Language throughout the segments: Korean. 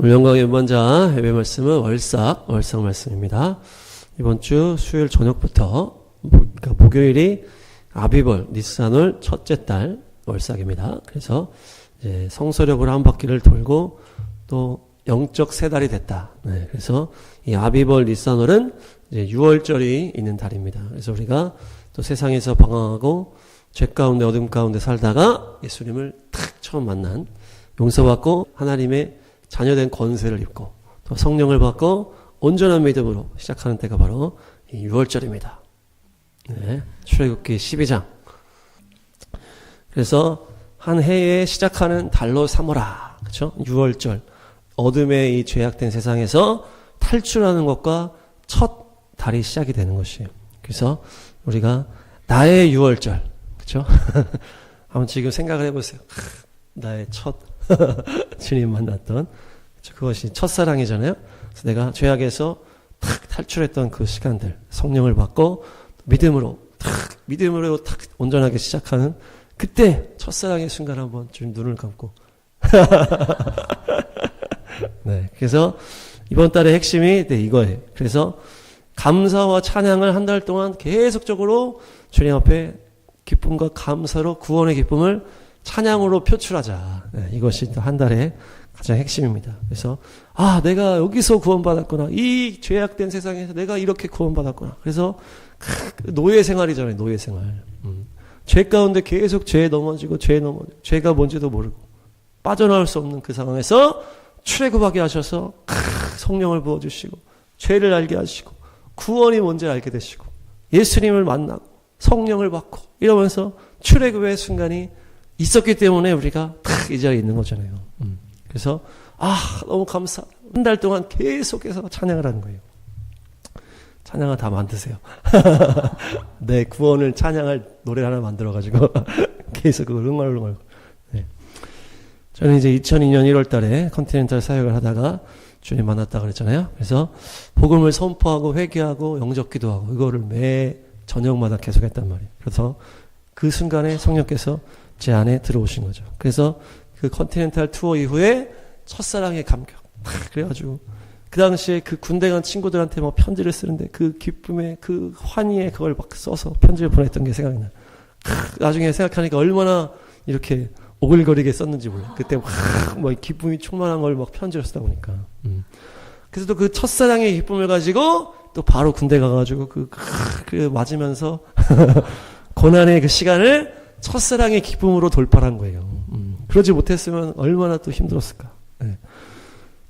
오늘 영광의 연반자 예배 말씀은 월삭 말씀입니다. 이번 주 수요일 저녁부터 그러니까 목요일이 아비벌 니스산월 첫째 달 월삭입니다. 그래서 이제 성서력으로 한 바퀴를 돌고 또 영적 세 달이 됐다. 네, 그래서 이 아비벌 니스산월은 이제 6월절이 있는 달입니다. 그래서 우리가 또 세상에서 방황하고 죄 가운데 어둠 가운데 살다가 예수님을 탁 처음 만난 용서받고 하나님의 자녀된 권세를 입고 또 성령을 받고 온전한 믿음으로 시작하는 때가 바로 이 6월절입니다. 네, 출애굽기 12장. 그래서 한 해에 시작하는 달로 삼으라. 그렇죠? 6월절. 어둠의 이 죄악된 세상에서 탈출하는 것과 첫 달이 시작이 되는 것이에요. 그래서 우리가 나의 6월절. 그렇죠? 한번 지금 생각을 해보세요. 나의 첫 주님 만났던 그것이 첫사랑이잖아요. 그래서 내가 죄악에서 탁 탈출했던 그 시간들, 성령을 받고 믿음으로 탁 온전하게 시작하는 그때 첫사랑의 순간 한번 좀 눈을 감고 네, 그래서 이번 달의 핵심이 이거예요. 그래서 감사와 찬양을 한 달 동안 계속적으로 주님 앞에 기쁨과 감사로 구원의 기쁨을 찬양으로 표출하자. 네, 이것이 또 한 달의 가장 핵심입니다. 그래서 내가 여기서 구원받았구나. 이 죄악된 세상에서 내가 이렇게 구원받았구나. 그래서 노예 생활이잖아요. 노예 생활. 죄 가운데 계속 죄에 넘어지고 죄가 뭔지도 모르고 빠져나올 수 없는 그 상황에서 출애굽하게 하셔서 성령을 부어주시고 죄를 알게 하시고 구원이 뭔지를 알게 되시고 예수님을 만나고 성령을 받고 이러면서 출애굽의 순간이 있었기 때문에 우리가 탁 이 자리에 있는 거잖아요. 그래서 너무 감사. 한 달 동안 계속해서 찬양을 하는 거예요. 찬양을 다 만드세요. 내 구원을 찬양할 노래 하나 만들어가지고 계속 그걸 흥얼흥얼. 네. 저는 이제 2002년 1월 달에 컨티넨탈 사역을 하다가 주님 만났다 그랬잖아요. 그래서 복음을 선포하고 회개하고 영접 기도하고 이거를 매 저녁마다 계속 했단 말이에요. 그래서 그 순간에 성령께서 제 안에 들어오신 거죠. 그래서 그 컨티넨탈 투어 이후에 첫사랑의 감격. 그래가지고 그 당시에 그 군대 간 친구들한테 뭐 편지를 쓰는데 그 기쁨에 그 환희에 그걸 막 써서 편지를 보냈던 게 생각이 나요. 나중에 생각하니까 얼마나 이렇게 오글거리게 썼는지 몰라요. 그때 뭐 기쁨이 충만한 걸 막 편지를 쓰다 보니까. 그래서 또 그 첫사랑의 기쁨을 가지고 또 바로 군대 가가지고 그 맞으면서 고난의 그 시간을 첫사랑의 기쁨으로 돌파한 거예요. 그러지 못했으면 얼마나 또 힘들었을까. 네.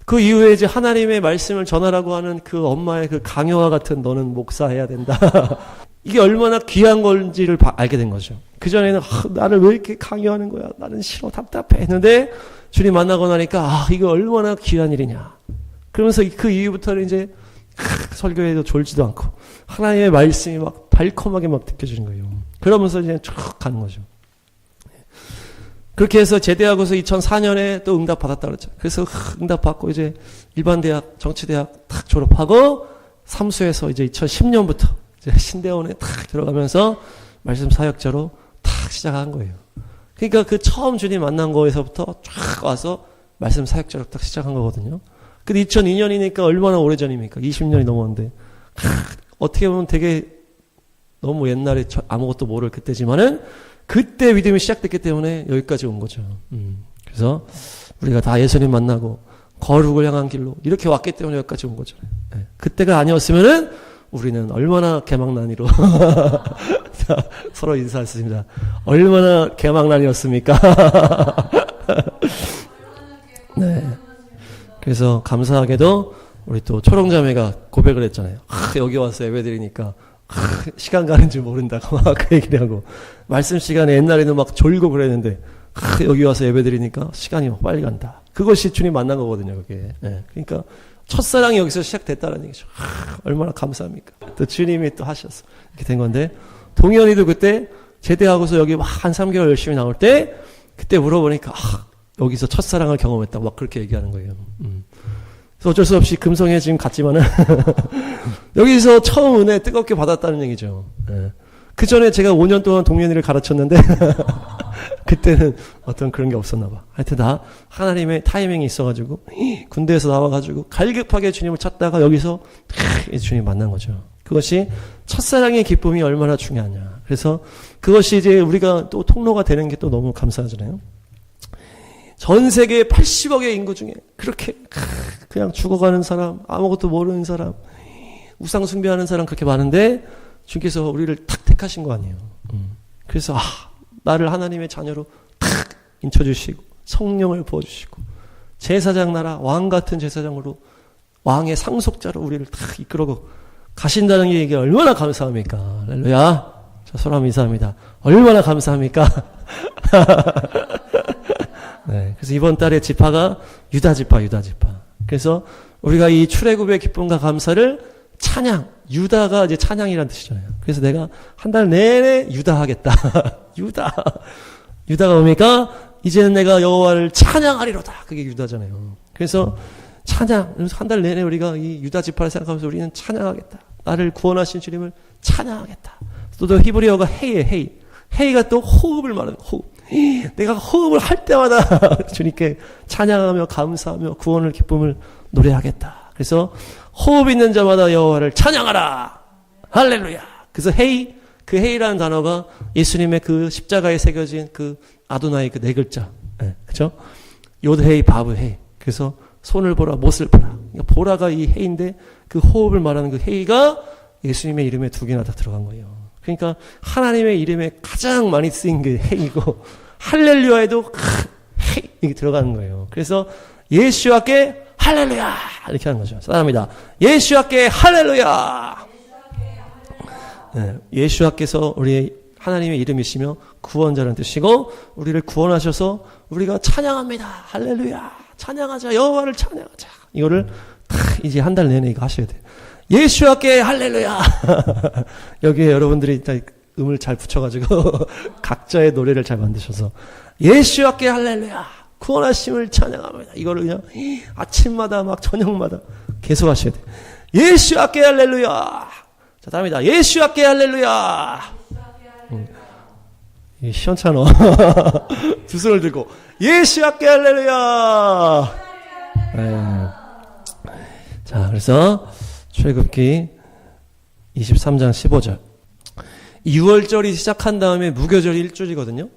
그 이후에 이제 하나님의 말씀을 전하라고 하는 그 엄마의 그 강요와 같은 너는 목사해야 된다. 이게 얼마나 귀한 건지를 알게 된 거죠. 그전에는 나를 왜 이렇게 강요하는 거야. 나는 싫어 답답해 했는데 주님 만나고 나니까 이거 얼마나 귀한 일이냐. 그러면서 그 이후부터는 이제 설교에도 졸지도 않고 하나님의 말씀이 막 달콤하게 막 느껴지는 거예요. 그러면서 이제 쭉 가는 거죠. 그렇게 해서 제대하고서 2004년에 또 응답 받았다 그랬죠. 그래서 응답 받고 이제 일반대학, 정치대학 탁 졸업하고 삼수에서 이제 2010년부터 이제 신대원에 탁 들어가면서 말씀 사역자로 탁 시작한 거예요. 그러니까 그 처음 주님 만난 거에서부터 쫙 와서 말씀 사역자로 딱 시작한 거거든요. 근데 2002년이니까 얼마나 오래전입니까? 20년이 넘었는데 어떻게 보면 되게 너무 옛날에 아무것도 모를 그때지만은 그때 믿음이 시작됐기 때문에 여기까지 온 거죠. 그래서 우리가 다 예수님 만나고 거룩을 향한 길로 이렇게 왔기 때문에 여기까지 온 거죠. 네. 그때가 아니었으면은 우리는 얼마나 개망난이로 서로 인사했습니다. 얼마나 개망난이었습니까? 네. 그래서 감사하게도 우리 또 초롱자매가 고백을 했잖아요. 여기 와서 예배드리니까 시간 가는 줄 모른다고 막 그 얘기를 하고 말씀 시간에 옛날에는 막 졸고 그랬는데 여기 와서 예배드리니까 시간이 빨리 간다. 그것이 주님 만난 거거든요. 그게. 네. 그러니까 첫사랑이 여기서 시작됐다는 얘기죠. 얼마나 감사합니까? 또 주님이 또 하셨어. 이렇게 된 건데 동현이도 그때 제대하고서 여기 막 한 3개월 열심히 나올 때 그때 물어보니까 여기서 첫사랑을 경험했다고 막 그렇게 얘기하는 거예요. 그래서 어쩔 수 없이 금성에 지금 갔지만은 여기서 처음 은혜 뜨겁게 받았다는 얘기죠. 네. 그 전에 제가 5년 동안 동년회를 가르쳤는데 그때는 어떤 그런 게 없었나 봐. 하여튼 하나님의 타이밍이 있어가지고 군대에서 나와가지고 갈급하게 주님을 찾다가 여기서 주님 만난 거죠. 그것이 첫사랑의 기쁨이 얼마나 중요하냐. 그래서 그것이 이제 우리가 또 통로가 되는 게 또 너무 감사하잖아요. 전 세계 80억의 인구 중에 그렇게 그냥 죽어가는 사람, 아무것도 모르는 사람, 우상 숭배하는 사람 그렇게 많은데 주님께서 우리를 탁 택하신 거 아니에요. 그래서 나를 하나님의 자녀로 탁 인쳐주시고 성령을 부어주시고 제사장 나라 왕 같은 제사장으로 왕의 상속자로 우리를 탁 이끌어고 가신다는 게 이게 얼마나 감사합니까? 할렐루야. 저 소람 인사합니다. 얼마나 감사합니까? 네, 그래서 이번 달에 지파가 유다 지파. 그래서 우리가 이 출애굽의 기쁨과 감사를 찬양, 유다가 이제 찬양이라는 뜻이잖아요. 그래서 내가 한 달 내내 유다하겠다. 유다가 뭡니까? 이제는 내가 여호와를 찬양하리로다. 그게 유다잖아요. 그래서 찬양, 한 달 내내 우리가 이 유다 지파를 생각하면서 우리는 찬양하겠다. 나를 구원하신 주님을 찬양하겠다. 또 히브리어가 헤이가 또 호흡을 말하는 호흡. 내가 호흡을 할 때마다 주님께 찬양하며 감사하며 구원을 기쁨을 노래하겠다. 그래서 호흡 있는 자마다 여호와를 찬양하라. 할렐루야. 그래서 그 헤이라는 단어가 예수님의 그 십자가에 새겨진 그 아도나이 그 네 글자. 네, 그죠? 요드헤이 바브헤이. 그래서 손을 보라, 못을 보라. 그러니까 보라가 이 헤이인데 그 호흡을 말하는 그 헤이가 예수님의 이름에 두 개나 다 들어간 거예요. 그러니까 하나님의 이름에 가장 많이 쓰인 게 헤이고 할렐루야에도 헤이 이게 들어가는 거예요. 그래서 예수와께 할렐루야 이렇게 하는 거죠. 사랑합니다. 예수와께 할렐루야. 네, 예수와께서 우리 하나님의 이름이시며 구원자라는 뜻이고 우리를 구원하셔서 우리가 찬양합니다. 할렐루야. 찬양하자. 여호와를 찬양하자. 이거를 이제 한 달 내내 이거 하셔야 돼요. 예수와께 할렐루야. 여기에 여러분들이 음을 잘 붙여가지고 각자의 노래를 잘 만드셔서 예수와께 할렐루야. 구원하심을 찬양합니다. 이거를 그냥 아침마다 막 저녁마다 계속 하셔야 돼요. 예수와께 할렐루야. 자, 다음이다. 예수와께 할렐루야. 시원찮어. 두 손을 들고 예수와께 할렐루야. 네. 자, 그래서 출애굽기 23장 15절. 6월절이 시작한 다음에 무교절이 일주일이거든요.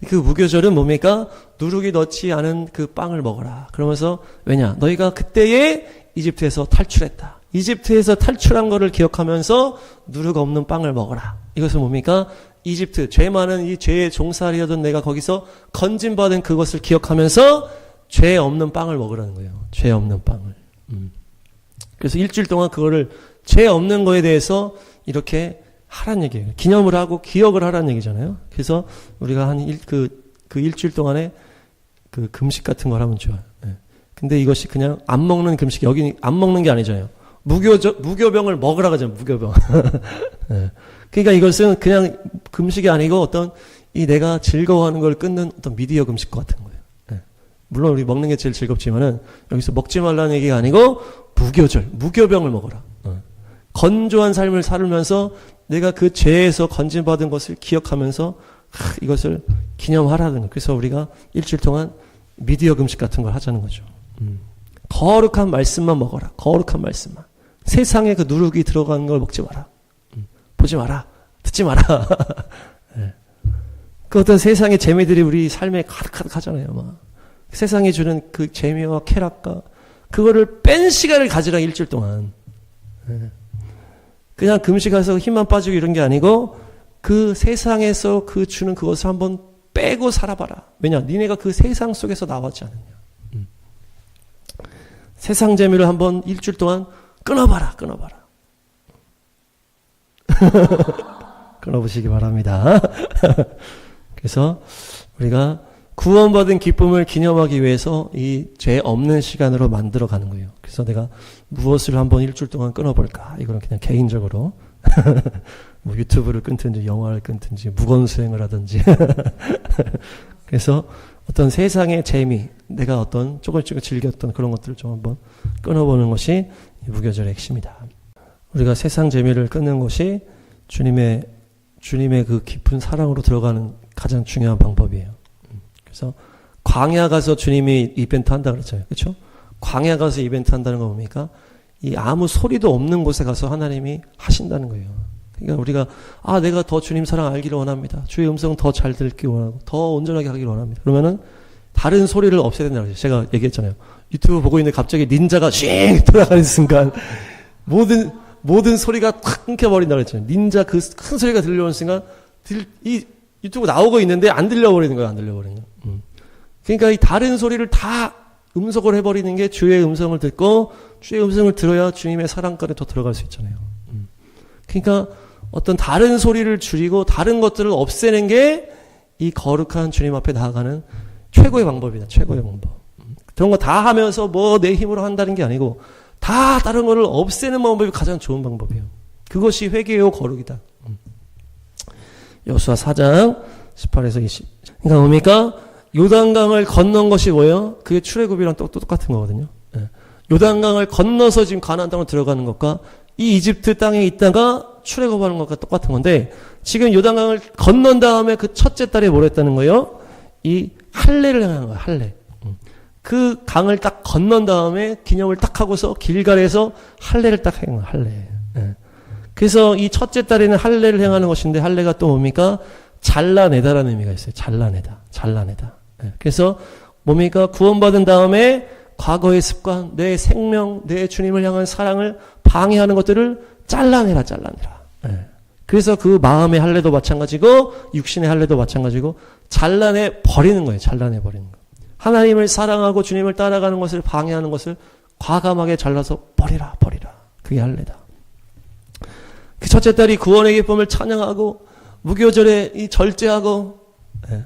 그 무교절은 뭡니까? 누룩이 넣지 않은 그 빵을 먹어라. 그러면서 왜냐? 너희가 그때에 이집트에서 탈출했다. 이집트에서 탈출한 거를 기억하면서 누룩 없는 빵을 먹어라. 이것은 뭡니까? 이집트, 죄 많은 이 죄의 종살이었던 내가 거기서 건진받은 그것을 기억하면서 죄 없는 빵을 먹으라는 거예요. 죄 없는 빵을. 그래서 일주일 동안 그거를 죄 없는 거에 대해서 이렇게 하라는 얘기예요. 기념을 하고 기억을 하라는 얘기잖아요. 그래서 우리가 그 일주일 동안에 그 금식 같은 걸 하면 좋아요. 네. 근데 이것이 그냥 안 먹는 금식, 여기 안 먹는 게 아니잖아요. 무교병을 먹으라고 하잖아요. 무교병. 네. 그러니까 이것은 그냥 금식이 아니고 어떤 이 내가 즐거워하는 걸 끊는 어떤 미디어 금식 같은 거예요. 네. 물론 우리 먹는 게 제일 즐겁지만은 여기서 먹지 말라는 얘기가 아니고 무교병을 먹어라. 건조한 삶을 살면서 내가 그 죄에서 건진받은 것을 기억하면서 이것을 기념하라는 거예요. 그래서 우리가 일주일 동안 미디어 금식 같은 걸 하자는 거죠. 거룩한 말씀만 먹어라. 거룩한 말씀만. 세상에 그 누룩이 들어간 걸 먹지 마라. 보지 마라. 듣지 마라. 네. 그 어떤 세상의 재미들이 우리 삶에 가득 하잖아요. 막. 세상이 주는 그 재미와 쾌락과 그거를 뺀 시간을 가지라 일주일 동안. 네. 그냥 금식해서 힘만 빠지고 이런 게 아니고 그 세상에서 그 주는 그것을 한번 빼고 살아봐라. 왜냐? 니네가 그 세상 속에서 나왔지 않느냐. 세상 재미를 한번 일주일 동안 끊어봐라. 끊어보시기 바랍니다. 그래서 우리가 구원받은 기쁨을 기념하기 위해서 이 죄 없는 시간으로 만들어가는 거예요. 그래서 내가 무엇을 한번 일주일 동안 끊어볼까? 이거는 그냥 개인적으로 뭐 유튜브를 끊든지 영화를 끊든지 무건수행을 하든지 그래서 어떤 세상의 재미, 내가 어떤 조금씩 즐겼던 그런 것들을 좀 한번 끊어보는 것이 무교절의 핵심이다. 우리가 세상 재미를 끊는 것이 주님의 주님의 그 깊은 사랑으로 들어가는 가장 중요한 방법이에요. 그래서 광야 가서 주님이 이벤트 한다 그랬잖아요. 그렇죠? 광야 가서 이벤트 한다는 거 뭡니까? 이 아무 소리도 없는 곳에 가서 하나님이 하신다는 거예요. 그러니까 우리가 내가 더 주님 사랑 알기를 원합니다. 주의 음성 더 잘 듣기 원하고 더 온전하게 하기를 원합니다. 그러면은 다른 소리를 없애야 된다고 그랬어요. 제가 얘기했잖아요. 유튜브 보고 있는데 갑자기 닌자가 쉥 돌아가는 순간 모든 소리가 탁 끊겨버린다고 그랬잖아요. 닌자 그 큰 소리가 들려오는 순간 이 유튜브 나오고 있는데 안 들려버리는 거예요. 안 들려버리는 거예요. 그러니까 이 다른 소리를 다 음속을 해버리는 게 주의 음성을 듣고 주의 음성을 들어야 주님의 사랑가에 더 들어갈 수 있잖아요. 그러니까 어떤 다른 소리를 줄이고 다른 것들을 없애는 게 이 거룩한 주님 앞에 나아가는 최고의 방법이다. 최고의 방법. 그런 거 다 하면서 뭐 내 힘으로 한다는 게 아니고 다 다른 거를 없애는 방법이 가장 좋은 방법이에요. 그것이 회개요 거룩이다. 여호수아 4장 18에서 20. 그러니까 뭡니까? 요단강을 건넌 것이 뭐예요? 그게 출애굽이랑 또 똑같은 거거든요. 요단강을 건너서 지금 가나안 땅으로 들어가는 것과 이 이집트 땅에 있다가 출애굽하는 것과 똑같은 건데 지금 요단강을 건넌 다음에 그 첫째 달에 뭘 했다는 거예요? 이 할례를 행하는 거예요. 할례. 그 강을 딱 건넌 다음에 기념을 딱 하고서 길갈에서 할례를 딱 행한 거예요. 할례. 그래서 이 첫째 달에는 할례를 행하는 것인데 할례가 또 뭡니까? 잘라내다라는 의미가 있어요. 잘라내다. 그래서 뭡니까? 구원받은 다음에 과거의 습관, 내 생명, 내 주님을 향한 사랑을 방해하는 것들을 잘라내라. 그래서 그 마음의 할례도 마찬가지고 육신의 할례도 마찬가지고 잘라내 버리는 거예요. 잘라내 버리는 거. 하나님을 사랑하고 주님을 따라가는 것을 방해하는 것을 과감하게 잘라서 버리라. 그게 할례다. 그 첫째 딸이 구원의 기쁨을 찬양하고 무교절에 이 절제하고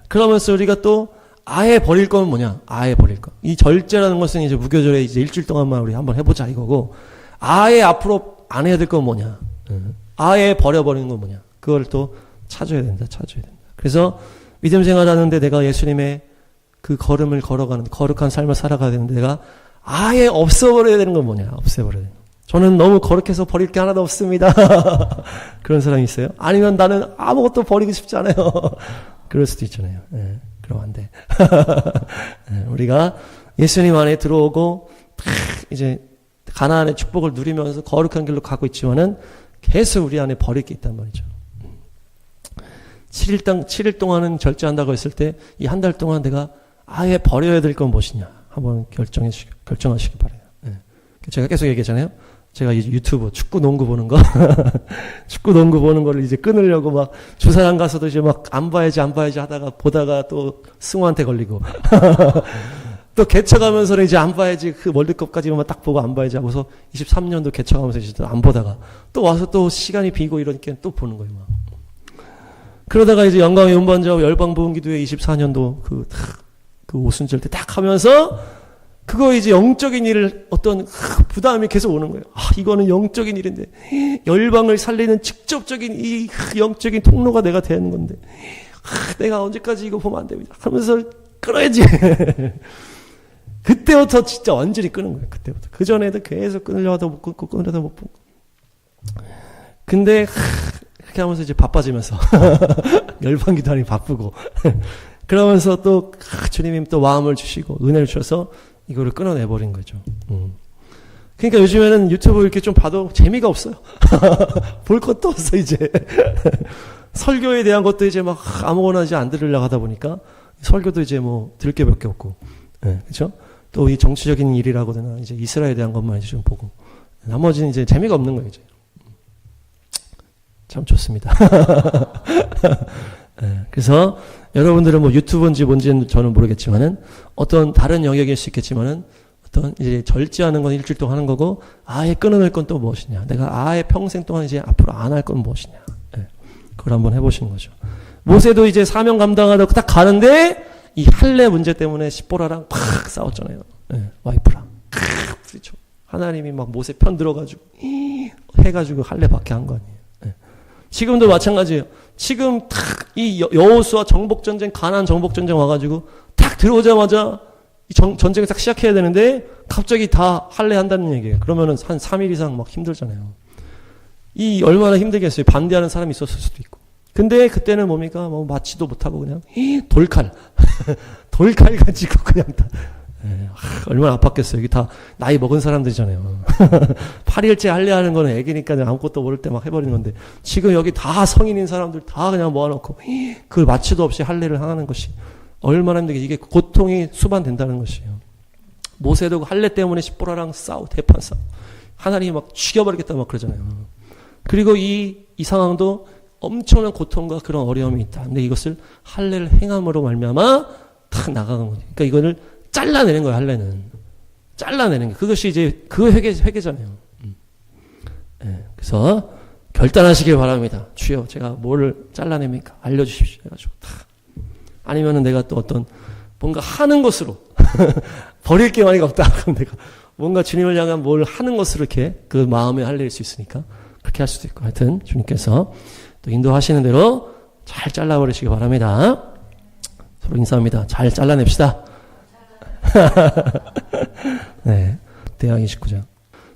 그러면서 우리가 또 아예 버릴 건 뭐냐? 아예 버릴 거. 이 절제라는 것은 이제 무교절에 이제 일주일 동안만 우리 한번 해보자 이거고 아예 앞으로 안 해야 될 건 뭐냐? 아예 버려버리는 건 뭐냐? 그걸 또 찾아야 된다. 그래서 믿음 생활하는데 내가 예수님의 그 걸음을 걸어가는 거룩한 삶을 살아가야 되는데 내가 아예 없애버려야 되는 건 뭐냐? 없애버려야 되는 거. 저는 너무 거룩해서 버릴 게 하나도 없습니다. 그런 사람이 있어요? 아니면 나는 아무것도 버리고 싶지 않아요. 그럴 수도 있잖아요. 그럼 안 돼. 우리가 예수님 안에 들어오고 이제 가나안의 축복을 누리면서 거룩한 길로 가고 있지만은 계속 우리 안에 버릴 게 있단 말이죠. 7일 동안은 절제한다고 했을 때 이 한 달 동안 내가 아예 버려야 될 건 무엇이냐 한번 결정하시기 바라요. 제가 계속 얘기했잖아요. 제가 이 유튜브 축구 농구 보는 거 축구 농구 보는 거를 이제 끊으려고 막 주사장 가서도 이제 막 안 봐야지 하다가 보다가 또 승우한테 걸리고 또 개척하면서는 이제 안 봐야지 그 월드컵까지만 딱 보고 안 봐야지 하고서 23년도 개척하면서 이제 안 보다가 또 와서 또 시간이 비고 이러니까 또 보는 거예요. 막. 그러다가 이제 영광의 음반자와 열방부흥기도회 24년도 그 오순절 때 딱 하면서 그거 이제 영적인 일을 어떤 부담이 계속 오는 거예요. 이거는 영적인 일인데 열방을 살리는 직접적인 이 영적인 통로가 내가 되는 건데 내가 언제까지 이거 보면 안 됩니다. 하면서 끊어야지. 그때부터 진짜 완전히 끄는 거예요. 그때부터. 그 전에도 계속 끊으려다 못 끊고 끊으려다 못 끊고. 근데 그렇게 하면서 이제 바빠지면서 열방기도하니 바쁘고 그러면서 또 주님이 또 마음을 주시고 은혜를 주셔서 이거를 끊어내버린 거죠. 그러니까 요즘에는 유튜브 이렇게 좀 봐도 재미가 없어요. 볼 것도 없어 이제. 설교에 대한 것도 이제 막 아무거나 이제 안 들으려고 하다 보니까 설교도 이제 뭐 들을 게 몇 개 없고, 그렇죠? 또 이 정치적인 일이라거나 이제 이스라엘에 대한 것만 이제 좀 보고 나머지는 이제 재미가 없는 거예요. 이제. 참 좋습니다. 그래서 여러분들은 뭐 유튜브인지 뭔지는 저는 모르겠지만은 어떤 다른 영역일 수 있겠지만은 어떤 이제 절제하는 건 일주일 동안 하는 거고 아예 끊어낼 건 또 무엇이냐. 내가 아예 평생 동안 이제 앞으로 안 할 건 무엇이냐. 그걸 한번 해보시는 거죠. 모세도 이제 사명 감당하러 딱 가는데 이 할례 문제 때문에 십보라랑 팍 싸웠잖아요. 와이프랑. 부딪혀. 하나님이 막 모세 편 들어가지고 해가지고 할례 받게 한 거 아니에요. 지금도 마찬가지예요. 지금 탁 이 여호수아 정복전쟁, 가나안 정복전쟁 와가지고 탁 들어오자마자 이 전쟁을 딱 시작해야 되는데 갑자기 다 할례 한다는 얘기예요. 그러면은 한 3일 이상 막 힘들잖아요. 이 얼마나 힘들겠어요. 반대하는 사람이 있었을 수도 있고. 근데 그때는 뭡니까? 뭐 맞지도 못하고 그냥 돌칼 돌칼 가지고 그냥 다 얼마나 아팠겠어요. 여기 다 나이 먹은 사람들이잖아요. 8일째 할례하는 거는 애기니까 아무것도 모를 때 막 해버리는 건데 지금 여기 다 성인인 사람들 다 그냥 모아놓고 그 마취도 없이 할례를 하는 것이 얼마나 힘들게 이게 고통이 수반된다는 것이에요. 모세도 할례 때문에 십보라랑 대판 싸우 하나님이 막 죽여버리겠다 막 그러잖아요. 그리고 이 상황도 엄청난 고통과 그런 어려움이 있다. 근데 이것을 할례를 행함으로 말미암아 탁 나가는 거죠. 그러니까 이거를 잘라내는 거예요. 할례는 잘라내는 게 그것이 이제 그 회개잖아요. 그래서 결단하시길 바랍니다. 주여, 제가 뭐를 잘라냅니까? 알려주십시오. 해가지고 탁. 아니면은 내가 또 어떤 뭔가 하는 것으로 버릴 게 많이 없다. 그럼 내가 뭔가 주님을 향한 뭘 하는 것으로 이렇게 그 마음에 할례일 수 있으니까 그렇게 할 수도 있고 하여튼 주님께서 또 인도하시는 대로 잘 잘라버리시기 바랍니다. 서로 인사합니다. 잘 잘라냅시다. 네, 대항 29장.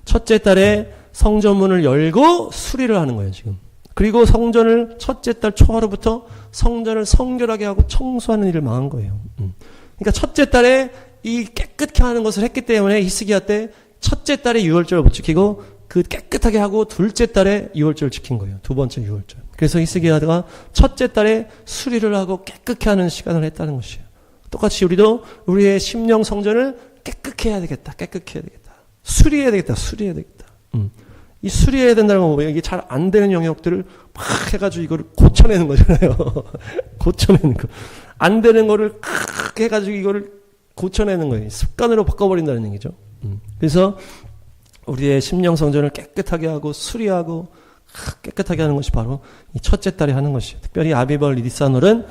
첫째 달에 성전문을 열고 수리를 하는 거예요, 지금. 그리고 성전을 첫째 달 초하루부터 성전을 성결하게 하고 청소하는 일을 망한 거예요. 그러니까 첫째 달에 이 깨끗게 하는 것을 했기 때문에 히스기야 때 첫째 달에 유월절을 못 지키고 그 깨끗하게 하고 둘째 달에 유월절을 지킨 거예요. 두 번째 유월절. 그래서 히스기야가 첫째 달에 수리를 하고 깨끗게 하는 시간을 했다는 것이에요. 똑같이 우리도 우리의 심령 성전을 깨끗게 해야 되겠다. 깨끗게 해야 되겠다. 수리해야 되겠다. 수리해야 되겠다. 이 수리해야 된다는 건 뭐예요? 이게 잘 안 되는 영역들을 막 해가지고 이거를 고쳐내는 거잖아요. 고쳐내는 거. 안 되는 거를 칵 해가지고 이거를 고쳐내는 거예요. 습관으로 바꿔버린다는 얘기죠. 그래서 우리의 심령 성전을 깨끗하게 하고 수리하고 깨끗하게 하는 것이 바로 이 첫째 달에 하는 것이에요. 특별히 아비벌 니산월은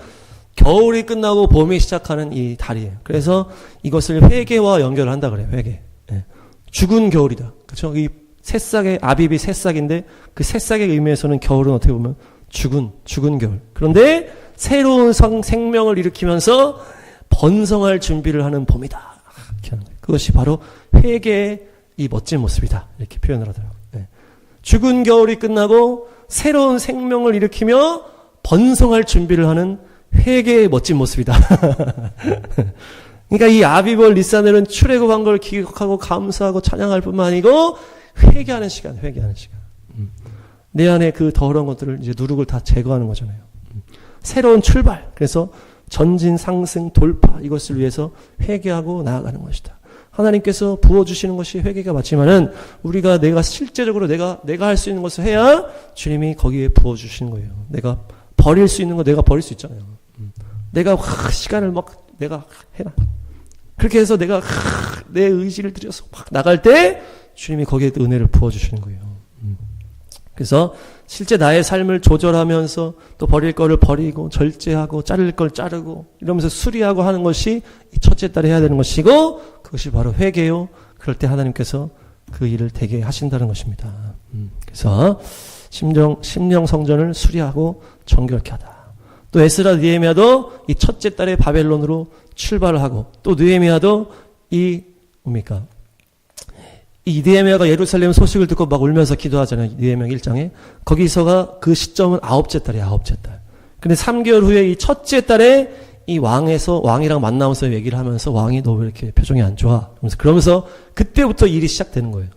겨울이 끝나고 봄이 시작하는 이 달이에요. 그래서 이것을 회개와 연결을 한다 그래요. 회개. 예. 죽은 겨울이다. 그렇죠? 이 새싹의 아비비 새싹인데 그 새싹의 의미에서는 겨울은 어떻게 보면 죽은 겨울. 그런데 새로운 생명을 일으키면서 번성할 준비를 하는 봄이다. 이렇게 하는 거예요. 그것이 바로 회개의 이 멋진 모습이다. 이렇게 표현을 하더라고요. 예. 죽은 겨울이 끝나고 새로운 생명을 일으키며 번성할 준비를 하는 회개의 멋진 모습이다. 그러니까 이 아비벌 니산월은 출애굽한 걸 기억하고 감사하고 찬양할 뿐만 아니고 회개하는 시간. 내 안에 그 더러운 것들을 이제 누룩을 다 제거하는 거잖아요. 새로운 출발. 그래서 전진, 상승, 돌파 이것을 위해서 회개하고 나아가는 것이다. 하나님께서 부어주시는 것이 회개가 맞지만은 우리가 내가 실제적으로 내가 할 수 있는 것을 해야 주님이 거기에 부어주시는 거예요. 내가 버릴 수 있는 거 내가 버릴 수 있잖아요. 내가 시간을 막 내가 해라. 그렇게 해서 내가 내 의지를 들여서 막 나갈 때 주님이 거기에 은혜를 부어주시는 거예요. 그래서 실제 나의 삶을 조절하면서 또 버릴 거를 버리고 절제하고 자를 걸 자르고 이러면서 수리하고 하는 것이 이 첫째 달에 해야 되는 것이고 그것이 바로 회개요. 그럴 때 하나님께서 그 일을 되게 하신다는 것입니다. 그래서 심령 성전을 수리하고 정결케 하다. 또 에스라 느헤미야도 이 첫째 달에 바벨론으로 출발을 하고 또 느헤미야도 이 느헤미야가 예루살렘 소식을 듣고 막 울면서 기도하잖아요. 느헤미야 1장에. 거기서가 그 시점은 아홉째 달이에요. 아홉째 달. 근데 3개월 후에 이 첫째 달에 이 왕이랑 만나면서 얘기를 하면서 왕이 너 왜 이렇게 표정이 안 좋아? 그러면서 그때부터 일이 시작되는 거예요.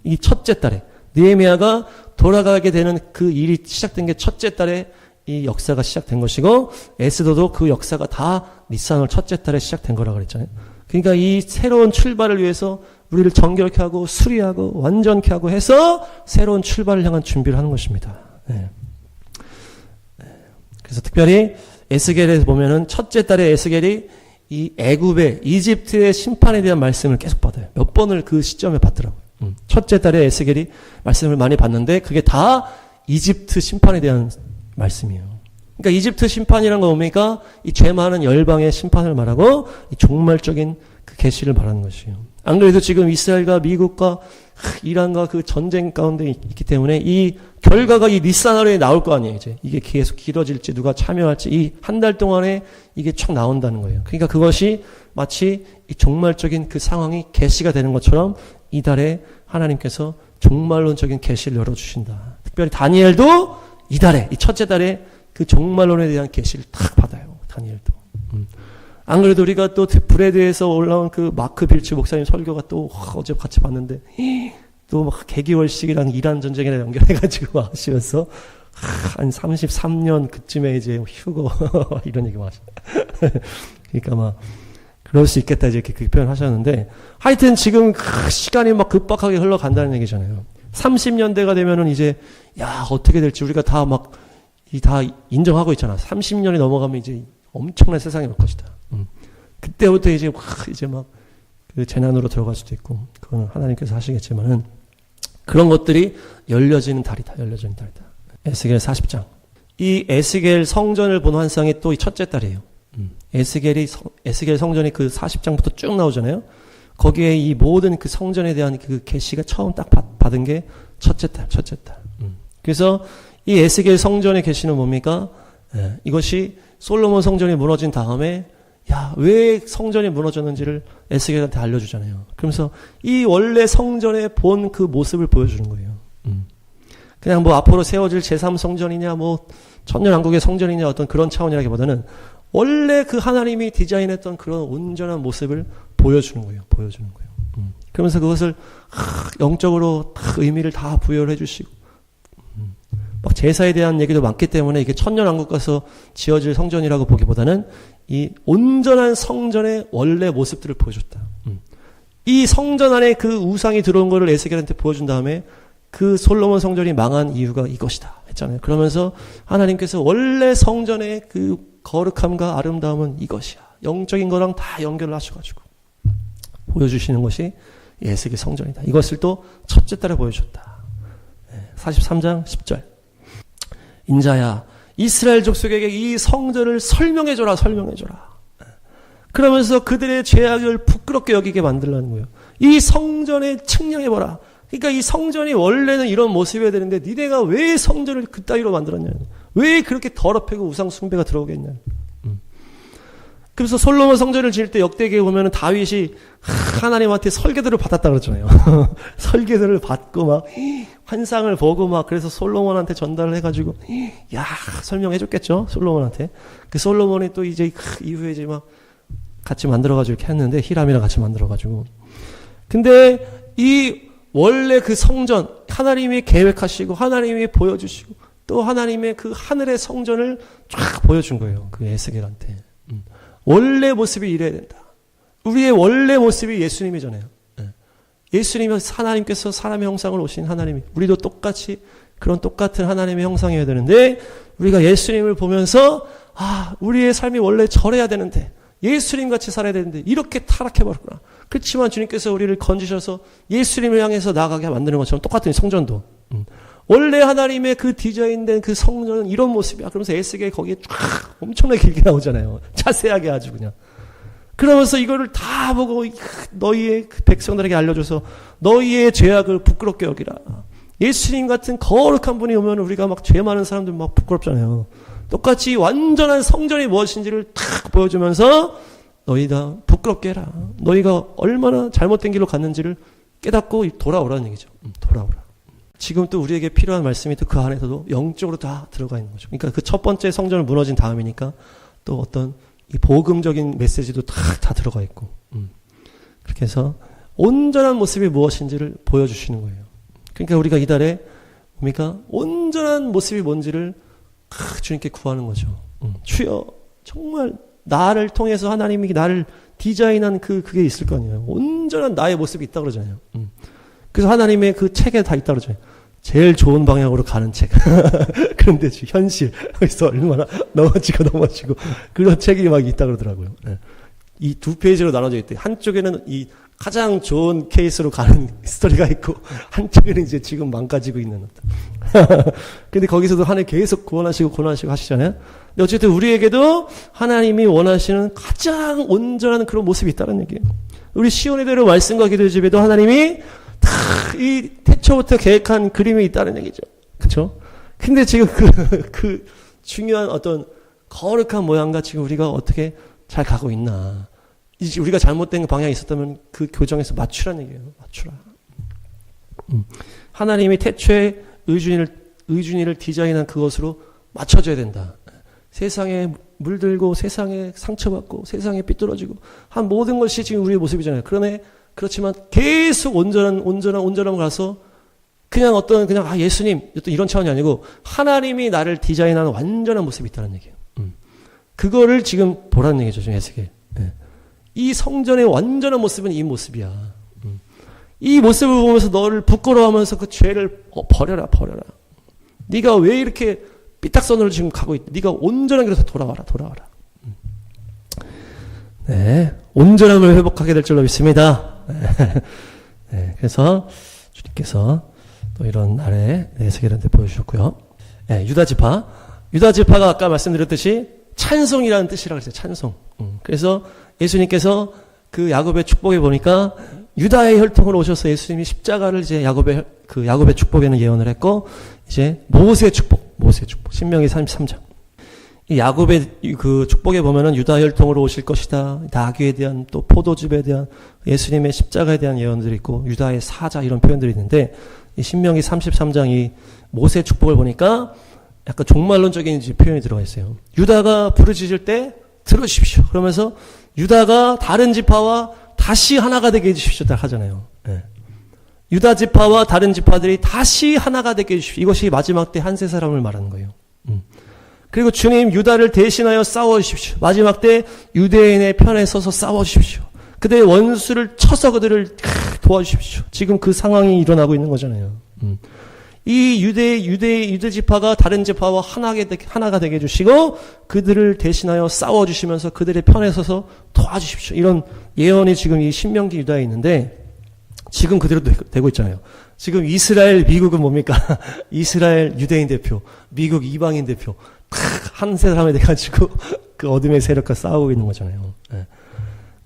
이 첫째 달에. 느헤미야가 돌아가게 되는 그 일이 시작된 게 첫째 달에 이 역사가 시작된 것이고 에스더도 그 역사가 다 니산월 첫째 달에 시작된 거라고 그랬잖아요. 그러니까 이 새로운 출발을 위해서 우리를 정결케 하고 수리하고 완전케 하고 해서 새로운 출발을 향한 준비를 하는 것입니다. 네. 그래서 특별히 에스겔에서 보면은 첫째 달에 에스겔이 이 애굽의 이집트의 심판에 대한 말씀을 계속 받아요. 몇 번을 그 시점에 받더라고요. 첫째 달에 에스겔이 말씀을 많이 받는데 그게 다 이집트 심판에 대한 말씀이에요. 그러니까 이집트 심판이란 거 뭡니까? 이 죄 많은 열방의 심판을 말하고 이 종말적인 그 계시를 말하는 것이에요. 안 그래도 지금 이스라엘과 미국과 이란과 그 전쟁 가운데 있기 때문에 이 결과가 이 니산월에 나올 거 아니에요. 이제 이게 계속 길어질지 누가 참여할지 이 한 달 동안에 이게 쭉 나온다는 거예요. 그러니까 그것이 마치 이 종말적인 그 상황이 계시가 되는 것처럼 이 달에 하나님께서 종말론적인 계시를 열어주신다. 특별히 다니엘도 이 달에 이 첫째 달에 그 종말론에 대한 계시를 탁 받아요. 다니엘도. 안 그래도 우리가 또 브레드에서 올라온 그 마크 빌츠 목사님 설교가 또 어제 같이 봤는데 또 막 개기월식이랑 이란 전쟁이랑 연결해가지고 하시면서 한 33년 그쯤에 이제 휴거 이런 얘기 하시죠. 그러니까 막 그럴 수 있겠다 이렇게 그 표현하셨는데 하여튼 지금 시간이 막 급박하게 흘러간다는 얘기잖아요. 30년대가 되면은 이제 야 어떻게 될지 우리가 다 막 다 인정하고 있잖아. 30년이 넘어가면 이제 엄청난 세상이 올 것이다. 그때부터 이제 막 그 재난으로 들어갈 수도 있고 그건 하나님께서 하시겠지만은 그런 것들이 열려지는 달이다. 열려지는 달이다. 에스겔 40장. 이 에스겔 성전을 본 환상이 또 이 첫째 달이에요. 에스겔 성전이 그 40장부터 쭉 나오잖아요. 거기에 이 모든 그 성전에 대한 그 계시가 처음 딱 받은 게 첫째 달. 그래서 이 에스겔 성전의 계시는 뭡니까? 이것이 솔로몬 성전이 무너진 다음에 왜 성전이 무너졌는지를 에스겔한테 알려주잖아요. 그러면서 이 원래 성전에 본 그 모습을 보여주는 거예요. 그냥 뭐 앞으로 세워질 제3성전이냐 뭐 천년왕국의 성전이냐 어떤 그런 차원이라기보다는 원래 그 하나님이 디자인했던 그런 온전한 모습을 보여주는 거예요. 그러면서 그것을 영적으로 다 의미를 다 부여를 해주시고 막 제사에 대한 얘기도 많기 때문에 이게 천년왕국 가서 지어질 성전이라고 보기보다는 이 온전한 성전의 원래 모습들을 보여줬다. 이 성전 안에 그 우상이 들어온 거를 에스겔한테 보여준 다음에 그 솔로몬 성전이 망한 이유가 이것이다 했잖아요. 그러면서 하나님께서 원래 성전의 그 거룩함과 아름다움은 이것이야. 영적인 거랑 다 연결을 하셔가지고 보여주시는 것이 에스겔 성전이다. 이것을 또 첫째 달에 보여줬다. 43장 10절. 인자야 이스라엘 족속에게 이 성전을 설명해줘라. 그러면서 그들의 죄악을 부끄럽게 여기게 만들라는 거예요. 이 성전에 측량해보라. 그러니까 이 성전이 원래는 이런 모습이어야 되는데 니네가 왜 성전을 그따위로 만들었냐. 왜 그렇게 더럽히고 우상 숭배가 들어오겠냐. 그래서 솔로몬 성전을 지을 때 역대기에 보면은 다윗이 하나님한테 설계도를 받았다 그러잖아요. 설계도를 받고 막 환상을 보고 막 그래서 솔로몬한테 전달을 해가지고 설명해줬겠죠. 솔로몬한테. 그 솔로몬이 또 이제 이후에 이제 막 같이 만들어가지고 이렇게 했는데 히람이랑 같이 만들어가지고. 근데 이 원래 그 성전 하나님이 계획하시고 하나님이 보여주시고 또 하나님의 그 하늘의 성전을 쫙 보여준 거예요. 그 에스겔한테. 원래 모습이 이래야 된다. 우리의 원래 모습이 예수님이잖아요. 예수님이 하나님께서 사람의 형상을 오신 하나님이 우리도 똑같이 그런 똑같은 하나님의 형상이어야 되는데 우리가 예수님을 보면서 우리의 삶이 원래 저래야 되는데 예수님 같이 살아야 되는데 이렇게 타락해버렸구나. 그렇지만 주님께서 우리를 건지셔서 예수님을 향해서 나아가게 만드는 것처럼 똑같은 성전도 원래 하나님의 그 디자인된 그 성전은 이런 모습이야. 그러면서 에스겔 거기에 쫙 엄청나게 길게 나오잖아요. 자세하게 아주 그냥. 그러면서 이거를 다 보고 너희의 그 백성들에게 알려줘서 너희의 죄악을 부끄럽게 여기라. 예수님 같은 거룩한 분이 오면 우리가 막 죄 많은 사람들 막 부끄럽잖아요. 똑같이 완전한 성전이 무엇인지를 탁 보여주면서 너희가 부끄럽게 해라. 너희가 얼마나 잘못된 길로 갔는지를 깨닫고 돌아오라는 얘기죠. 돌아오라. 지금 또 우리에게 필요한 말씀이 또 그 안에서도 영적으로 다 들어가 있는 거죠. 그러니까 그 첫 번째 성전을 무너진 다음이니까 또 어떤 이 복음적인 메시지도 다 들어가 있고. 그렇게 해서 온전한 모습이 무엇인지를 보여주시는 거예요. 그러니까 우리가 이달에 뭡니까? 온전한 모습이 뭔지를 주님께 구하는 거죠. 주여 정말 나를 통해서 하나님이 나를 디자인한 그게 있을 거 아니에요. 온전한 나의 모습이 있다 그러잖아요. 그래서 하나님의 그 책에 다 있다 그러잖아요. 제일 좋은 방향으로 가는 책. 그런데 현실. 그래서 얼마나 넘어지고 그런 책이 막 있다 그러더라고요. 이 두 페이지로 나눠져 있대. 한쪽에는 이 가장 좋은 케이스로 가는 스토리가 있고 한쪽에는 이제 지금 망가지고 있는 근데 거기서도 하나님 계속 구원하시고 하시잖아요. 근데 어쨌든 우리에게도 하나님이 원하시는 가장 온전한 그런 모습이 있다는 얘기예요. 우리 시온의대로 말씀과 기도의 집에도 하나님이 다 이 태초부터 계획한 그림이 있다는 얘기죠. 그렇죠? 근데 지금 그 중요한 어떤 거룩한 모양과 지금 우리가 어떻게 잘 가고 있나. 이제 우리가 잘못된 방향이 있었다면 그 교정에서 맞추라는 얘기예요. 맞추라. 하나님이 태초에 의준이를 디자인한 그것으로 맞춰줘야 된다. 세상에 물들고 세상에 상처받고 세상에 삐뚤어지고 한 모든 것이 지금 우리의 모습이잖아요. 그렇지만 계속 온전함을 가서 그냥 예수님 어떤 이런 차원이 아니고 하나님이 나를 디자인하는 완전한 모습이 있다는 얘기예요. 그거를 지금 보라는 얘기죠. 지금 에스겔. 네. 이 성전의 완전한 모습은 이 모습이야. 이 모습을 보면서 너를 부끄러워하면서 그 죄를 버려라. 네가 왜 이렇게 삐딱선으로 지금 가고 있다. 네가 온전한 길에서 돌아와라. 네, 온전함을 회복하게 될 줄로 믿습니다. 네, 그래서 주님께서 또 이런 날에 에스겔한테 보여주셨고요. 네, 유다지파가 아까 말씀드렸듯이 찬송이라는 뜻이라고 했어요. 찬송. 그래서 예수님께서 그 야곱의 축복에 보니까 유다의 혈통으로 오셔서 예수님이 십자가를 이제 야곱의 축복에는 예언을 했고, 이제 모세의 축복. 신명기 33장. 이 야곱의 그 축복에 보면은 유다 혈통으로 오실 것이다. 나귀에 대한 또 포도즙에 대한 예수님의 십자가에 대한 예언들이 있고, 유다의 사자 이런 표현들이 있는데, 이 신명기 33장 이 모세의 축복을 보니까 약간 종말론적인 표현이 들어가 있어요. 유다가 부르짖을 때 들으십시오. 그러면서 유다가 다른 지파와 다시 하나가 되게 해주십시오. 딱 하잖아요. 네. 유다 지파와 다른 지파들이 다시 하나가 되게 해주십시오. 이것이 마지막 때 한 세 사람을 말하는 거예요. 그리고 주님 유다를 대신하여 싸워주십시오. 마지막 때 유대인의 편에 서서 싸워주십시오. 그들의 원수를 쳐서 그들을 도와주십시오. 지금 그 상황이 일어나고 있는 거잖아요. 이 유대 지파가 다른 지파와 하나가 되게 해주시고 그들을 대신하여 싸워주시면서 그들의 편에 서서 도와주십시오. 이런 예언이 지금 이 신명기 유다에 있는데 지금 그대로 되고 있잖아요. 지금 이스라엘 미국은 뭡니까? 이스라엘 유대인 대표, 미국 이방인 대표 한 사람이 돼가지고 그 어둠의 세력과 싸우고 있는 거잖아요. 네.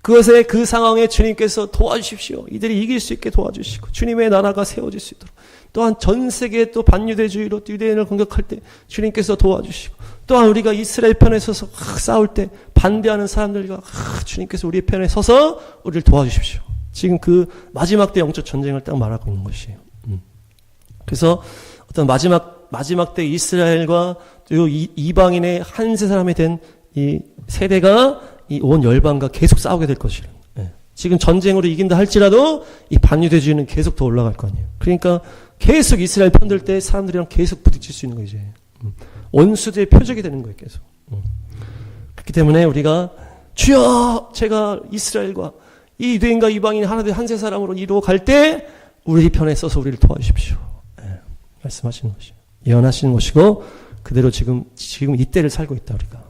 그 상황에 주님께서 도와주십시오. 이들이 이길 수 있게 도와주시고 주님의 나라가 세워질 수 있도록 또한 전 세계에 또 반유대주의로 유대인을 공격할 때 주님께서 도와주시고 또한 우리가 이스라엘 편에 서서 싸울 때 반대하는 사람들과 주님께서 우리의 편에 서서 우리를 도와주십시오. 지금 그 마지막 때 영적 전쟁을 딱 말하고 있는 것이에요. 그래서 어떤 마지막 때 이스라엘과 또 이방인의 한 세 사람이 된 이 세대가 이 온 열방과 계속 싸우게 될 것이라. 예. 지금 전쟁으로 이긴다 할지라도 이 반유대주의는 계속 더 올라갈 거 아니에요. 그러니까 계속 이스라엘 편들 때 사람들이랑 계속 부딪힐 수 있는 거예요. 이제 원수들의 표적이 되는 거예요. 계속. 그렇기 때문에 우리가 주여 제가 이스라엘과 이 유대인과 이방인 하나된 한 세 사람으로 이루어 갈 때 우리 편에 서서 우리를 도와주십시오. 예. 말씀하시는 것이요. 예언하시는 것이고 그대로 지금 이때를 살고 있다 우리가.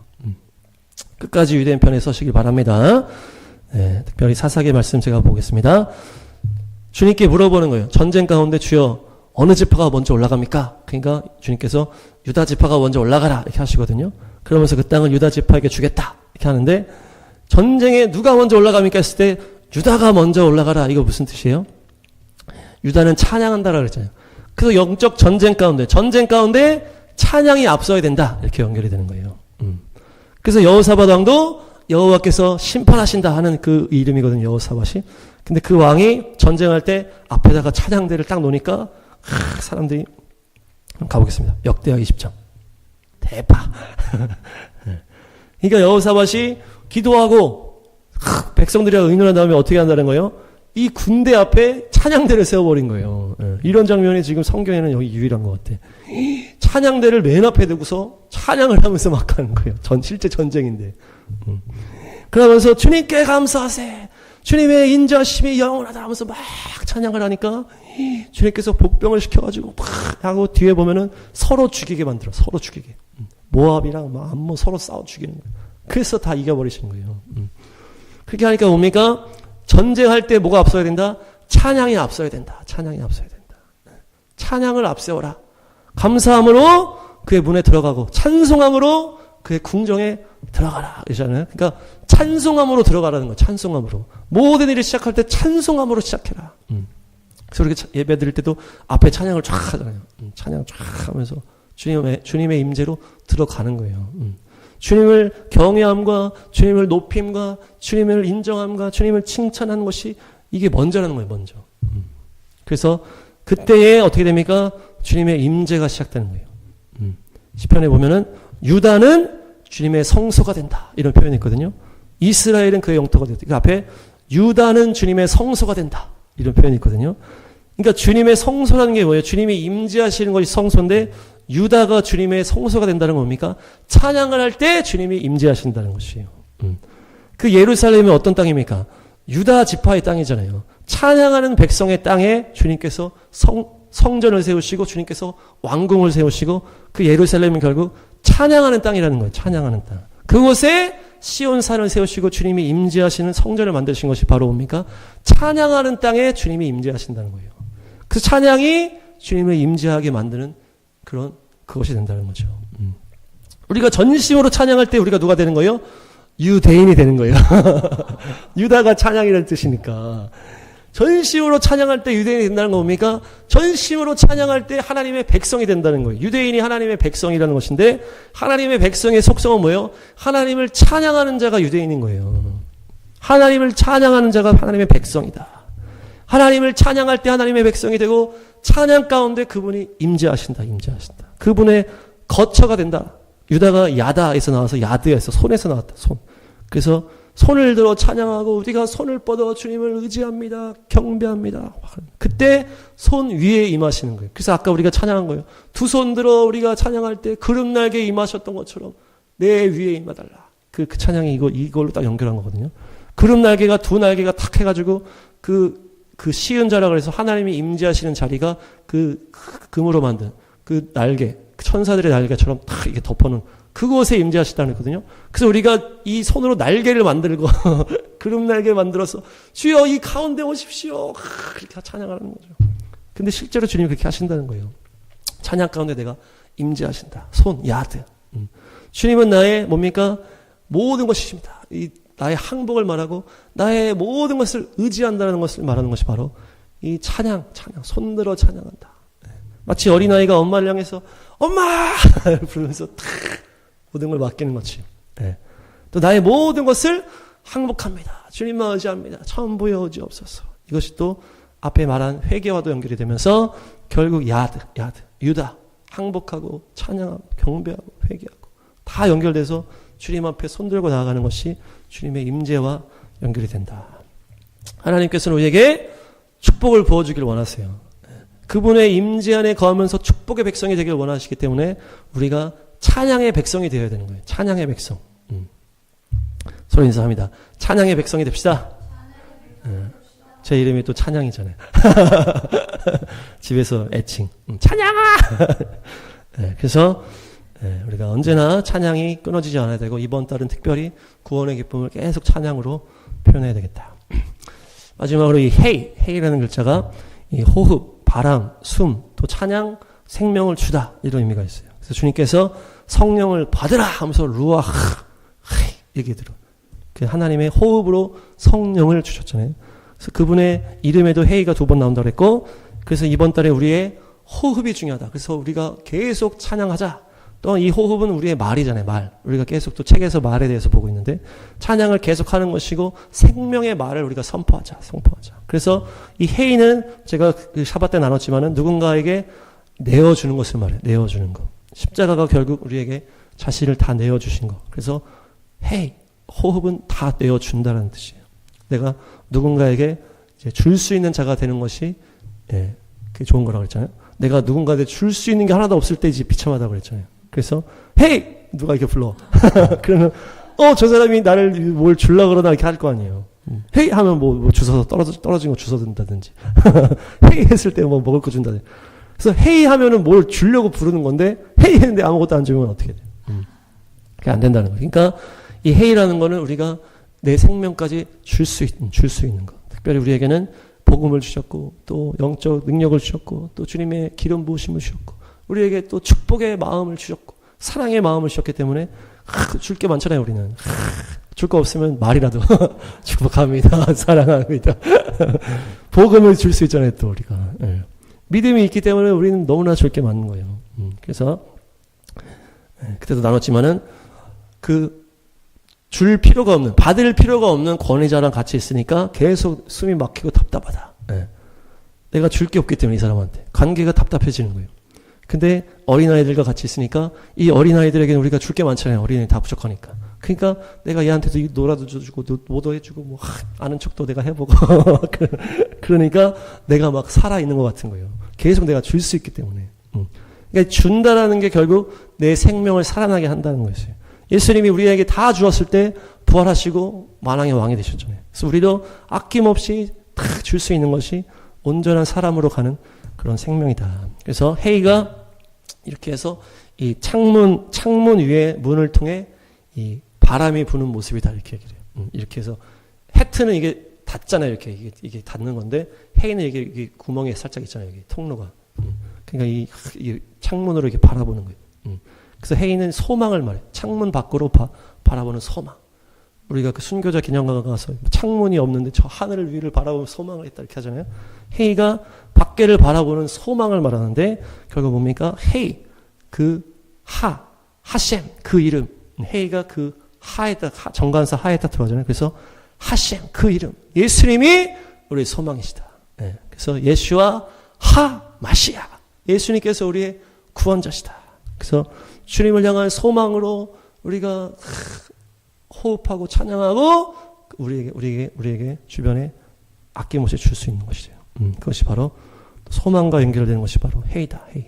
끝까지 유대인 편에 서시길 바랍니다. 네, 특별히 사사기의 말씀 제가 보겠습니다. 주님께 물어보는 거예요. 전쟁 가운데 주여 어느 지파가 먼저 올라갑니까? 그러니까 주님께서 유다 지파가 먼저 올라가라 이렇게 하시거든요. 그러면서 그 땅을 유다 지파에게 주겠다 이렇게 하는데 전쟁에 누가 먼저 올라갑니까 했을 때 유다가 먼저 올라가라. 이거 무슨 뜻이에요? 유다는 찬양한다라고 그랬잖아요. 그래서 영적 전쟁 가운데 찬양이 앞서야 된다 이렇게 연결이 되는 거예요. 그래서 여호사밧 왕도 여호와께서 심판하신다 하는 그 이름이거든요. 여호사밧이. 근데 그 왕이 전쟁할 때 앞에다가 찬양대를 딱 놓으니까 사람들이 가보겠습니다. 역대하 20장. 대파. 그러니까 여호사밧이 기도하고 백성들이랑 의논한 다음에 어떻게 한다는 거예요? 이 군대 앞에 찬양대를 세워버린 거예요. 이런 장면이 지금 성경에는 여기 유일한 것 같아. 찬양대를 맨 앞에 두고서 찬양을 하면서 막 하는 거예요. 실제 전쟁인데. 그러면서 주님께 감사하세. 주님의 인자심이 영원하다 하면서 막 찬양을 하니까 주님께서 복병을 시켜가지고 막 하고 뒤에 보면은 서로 죽이게 만들어. 서로 죽이게. 모압이랑 막 암몬 서로 싸워 죽이는 거예요. 그래서 다 이겨버리시는 거예요. 그렇게 하니까 뭡니까? 전쟁할 때 뭐가 앞서야 된다? 찬양이 앞서야 된다. 찬양이 앞서야 된다. 찬양을 앞세워라. 감사함으로 그의 문에 들어가고 찬송함으로 그의 궁정에 들어가라. 이러잖아요. 그러니까 찬송함으로 들어가라는 거예요. 찬송함으로. 모든 일을 시작할 때 찬송함으로 시작해라. 그래서 우리가 예배 드릴 때도 앞에 찬양을 쫙 하잖아요. 찬양 쫙 하면서 주님의 임재로 들어가는 거예요. 주님을 경외함과 주님을 높임과 주님을 인정함과 주님을 칭찬하는 것이 이게 먼저라는 거예요. 먼저. 그래서 그때에 어떻게 됩니까? 주님의 임재가 시작되는 거예요. 시편에 보면은 유다는 주님의 성소가 된다. 이런 표현이 있거든요. 이스라엘은 그의 영토가 된다. 그 앞에 유다는 주님의 성소가 된다. 이런 표현이 있거든요. 그러니까 주님의 성소라는 게 뭐예요? 주님이 임재하시는 것이 성소인데 유다가 주님의 성소가 된다는 건 뭡니까? 찬양을 할 때 주님이 임재하신다는 것이에요. 그 예루살렘은 어떤 땅입니까? 유다 지파의 땅이잖아요. 찬양하는 백성의 땅에 주님께서 성전을 세우시고 주님께서 왕궁을 세우시고 그 예루살렘은 결국 찬양하는 땅이라는 거예요. 찬양하는 땅. 그곳에 시온산을 세우시고 주님이 임재하시는 성전을 만드신 것이 바로 뭡니까? 찬양하는 땅에 주님이 임재하신다는 거예요. 그 찬양이 주님을 임재하게 만드는 그것이 된다는 거죠. 우리가 전심으로 찬양할 때 우리가 누가 되는 거예요? 유대인이 되는 거예요. 유다가 찬양이라는 뜻이니까. 전심으로 찬양할 때 유대인이 된다는 건 뭡니까? 전심으로 찬양할 때 하나님의 백성이 된다는 거예요. 유대인이 하나님의 백성이라는 것인데 하나님의 백성의 속성은 뭐예요? 하나님을 찬양하는 자가 유대인인 거예요. 하나님을 찬양하는 자가 하나님의 백성이다. 하나님을 찬양할 때 하나님의 백성이 되고 찬양 가운데 그분이 임재하신다. 그분의 거처가 된다. 유다가 야다에서 나와서 야드에서 손에서 나왔다. 손. 그래서 손을 들어 찬양하고 우리가 손을 뻗어 주님을 의지합니다. 경배합니다. 그때 손 위에 임하시는 거예요. 그래서 아까 우리가 찬양한 거예요. 두 손 들어 우리가 찬양할 때 구름 날개에 임하셨던 것처럼 내 위에 임하달라. 그 찬양이 이걸로 딱 연결한 거거든요. 구름 날개가 두 날개가 탁 해가지고 그 시은자라 그래서 하나님이 임재하시는 자리가 그 금으로 만든 그 날개, 그 천사들의 날개처럼 탁 이렇게 덮어놓은 그곳에 임재하시다는 거거든요. 그래서 우리가 이 손으로 날개를 만들고 구름 날개 만들어서 주여 이 가운데 오십시오. 그렇게 찬양하는 거죠. 근데 실제로 주님이 그렇게 하신다는 거예요. 찬양 가운데 내가 임재하신다. 손, 야드. 주님은 나의 뭡니까? 모든 것이십니다. 이 나의 항복을 말하고 나의 모든 것을 의지한다는 것을 말하는 것이 바로 이 찬양, 손들어 찬양한다. 마치 어린아이가 엄마를 향해서 엄마! 부르면서 탁 모든 걸 맡기는 것이. 또 나의 모든 것을 항복합니다. 주님만 의지합니다. 천부의 의지없어서. 이것이 또 앞에 말한 회개와도 연결이 되면서 결국 야드, 유다, 항복하고 찬양하고 경배하고 회개하고 다 연결돼서 주님 앞에 손들고 나아가는 것이 주님의 임재와 연결이 된다. 하나님께서는 우리에게 축복을 부어주기를 원하세요. 그분의 임재 안에 거하면서 축복의 백성이 되기를 원하시기 때문에 우리가 찬양의 백성이 되어야 되는 거예요. 찬양의 백성. 서로 인사합니다. 찬양의 백성이 됩시다. 제 이름이 또 찬양이잖아요. 집에서 애칭. 찬양아! 그래서 우리가 언제나 찬양이 끊어지지 않아야 되고 이번 달은 특별히 구원의 기쁨을 계속 찬양으로 표현해야 되겠다. 마지막으로 이 헤이라는 글자가 이 호흡, 바람, 숨, 또 찬양, 생명을 주다 이런 의미가 있어요. 그래서 주님께서 성령을 받으라 하면서 루아흐 이렇게 들어. 그 하나님의 호흡으로 성령을 주셨잖아요. 그래서 그분의 이름에도 헤이가 2번 나온다고 했고, 그래서 이번 달에 우리의 호흡이 중요하다. 그래서 우리가 계속 찬양하자. 또 이 호흡은 우리의 말이잖아요. 말. 우리가 계속 또 책에서 말에 대해서 보고 있는데 찬양을 계속하는 것이고 생명의 말을 우리가 선포하자. 그래서 이 헤이는 제가 그 샤bat 때 나눴지만은 누군가에게 내어주는 것을 말해요. 내어주는 거. 십자가가 결국 우리에게 자신을 다 내어주신 거. 그래서 헤이, 호흡은 다 내어준다는 뜻이에요. 내가 누군가에게 줄 수 있는 자가 되는 것이 그게 좋은 거라고 그랬잖아요. 내가 누군가에게 줄 수 있는 게 하나도 없을 때 이제 비참하다고 그랬잖아요. 그래서 헤이! 누가 이렇게 불러. 그러면 저 사람이 나를 뭘 주려고 그러나 이렇게 할 거 아니에요. 헤이! 하면 뭐 주워서 떨어진 거 주워 든다든지 헤이! 했을 때 뭐 먹을 거 준다든지. 그래서 헤이! 하면은 뭘 주려고 부르는 건데 헤이! 했는데 아무것도 안 주면 어떻게 돼요? 그게 안 된다는 거예요. 그러니까 이 헤이라는 거는 우리가 내 생명까지 줄 수 있는 거. 특별히 우리에게는 복음을 주셨고 또 영적 능력을 주셨고 또 주님의 기름 부으심을 주셨고 우리에게 또 축복의 마음을 주셨고 사랑의 마음을 주셨기 때문에 줄 게 많잖아요. 우리는 줄 거 없으면 말이라도 축복합니다. 사랑합니다. 복음을 줄 수 있잖아요. 또 우리가 믿음이 있기 때문에 우리는 너무나 줄 게 많은 거예요. 그래서 그때도 나눴지만은 줄 필요가 없는, 받을 필요가 없는 권위자랑 같이 있으니까 계속 숨이 막히고 답답하다. 내가 줄 게 없기 때문에 이 사람한테 관계가 답답해지는 거예요. 근데 어린아이들과 같이 있으니까 이 어린아이들에게는 우리가 줄 게 많잖아요. 어린아이 다 부족하니까. 그러니까 내가 얘한테도 놀아도 줘주고 뭐도 해주고 뭐 아는 척도 내가 해보고 그러니까 내가 막 살아있는 것 같은 거예요. 계속 내가 줄 수 있기 때문에. 그러니까 준다라는 게 결국 내 생명을 살아나게 한다는 것이에요. 예수님이 우리에게 다 주었을 때 부활하시고 만왕의 왕이 되셨잖아요. 그래서 우리도 아낌없이 다 줄 수 있는 것이 온전한 사람으로 가는 그런 생명이다. 그래서 헤이가 이렇게 해서 이 창문 위에 문을 통해 이 바람이 부는 모습이다 이렇게 얘기를 해요. 이렇게 해서 해트는 이게 닫잖아요. 이게 닫는 건데 헤이는 이게 구멍이 살짝 있잖아요. 여기 통로가. 그러니까 이 창문으로 이렇게 바라보는 거예요. 그래서 헤이는 소망을 말해. 창문 밖으로 바라보는 소망. 우리가 그 순교자 기념관 가서 창문이 없는데 저 하늘 위를 바라보면 소망을 했다 이렇게 하잖아요. 헤이가 밖에를 바라보는 소망을 말하는데 결국 뭡니까? 헤이 그 하셈 그 이름. 헤이가 그 하에다 정관사 하에다 들어가잖아요. 그래서 하셈 그 이름. 예수님이 우리의 소망이시다. 네. 그래서 예수와 마시아. 예수님께서 우리의 구원자시다. 그래서 주님을 향한 소망으로 우리가 호흡하고 찬양하고 우리에게 주변에 아낌없이 줄 수 있는 것이죠. 그것이 바로 소망과 연결되는 것이 바로 헤이다. 헤이.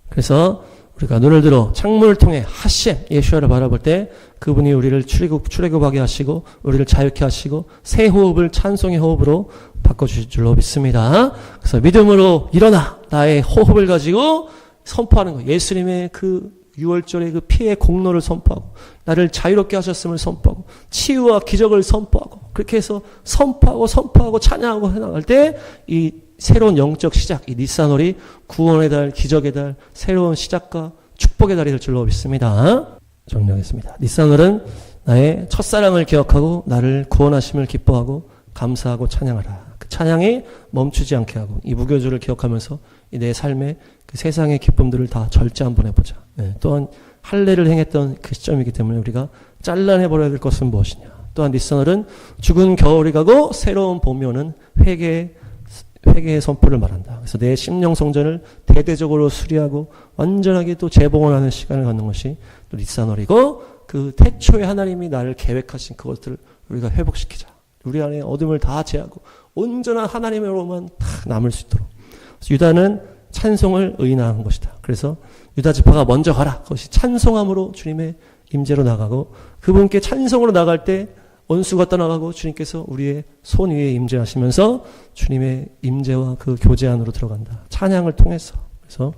그래서 우리가 눈을 들어 창문을 통해 하셈 예수와를 바라볼 때 그분이 우리를 출애굽하게 하시고 우리를 자유케 하시고 새 호흡을 찬송의 호흡으로 바꿔주실 줄로 믿습니다. 그래서 믿음으로 일어나 나의 호흡을 가지고 선포하는 거예요. 예수님의 그 6월절의 그 피의 공로를 선포하고 나를 자유롭게 하셨음을 선포하고 치유와 기적을 선포하고 그렇게 해서 선포하고 찬양하고 해나갈 때 이 새로운 영적 시작, 이 니산월이 구원의 달, 기적의 달, 새로운 시작과 축복의 달이 될 줄로 믿습니다. 정리하겠습니다. 니산월은 나의 첫사랑을 기억하고 나를 구원하심을 기뻐하고 감사하고 찬양하라. 그 찬양이 멈추지 않게 하고 이 무교주를 기억하면서 이 내 삶의 그 세상의 기쁨들을 다 절제 한번 해보자. 네. 또한 할례를 행했던 그 시점이기 때문에 우리가 잘라내버려야 될 것은 무엇이냐. 또한 니산월은 죽은 겨울이 가고 새로운 봄이 오는 회개의 선포를 말한다. 그래서 내 심령 성전을 대대적으로 수리하고 완전하게 또 재봉헌하는 시간을 갖는 것이 또 니산월이고 그 태초에 하나님이 나를 계획하신 그것들을 우리가 회복시키자. 우리 안에 어둠을 다 제하고 온전한 하나님으로만 다 남을 수 있도록. 그래서 유다는 찬송을 의인화한 것이다. 그래서 유다 지파가 먼저 가라. 그것이 찬송함으로 주님의 임재로 나가고 그분께 찬송으로 나갈 때 원수가 떠나가고 주님께서 우리의 손 위에 임재하시면서 주님의 임재와 그 교제 안으로 들어간다. 찬양을 통해서. 그래서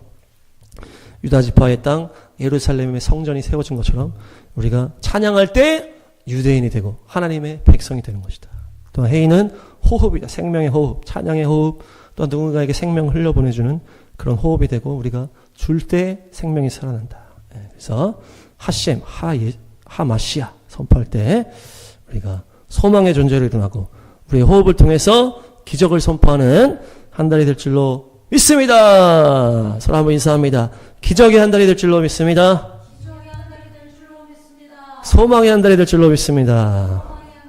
유다 지파의 땅 예루살렘의 성전이 세워진 것처럼 우리가 찬양할 때 유대인이 되고 하나님의 백성이 되는 것이다. 또 헤이는 호흡이다. 생명의 호흡, 찬양의 호흡, 또 누군가에게 생명을 흘려보내주는 그런 호흡이 되고 우리가 줄 때 생명이 살아난다. 그래서 하셈, 하마시아 선포할 때 우리가 소망의 존재로 일어나고 우리의 호흡을 통해서 기적을 선포하는 한 달이 될 줄로 믿습니다. 서로 한번 인사합니다. 기적의 한 달이 될 줄로 믿습니다. 소망의 한 달이 될 줄로 믿습니다.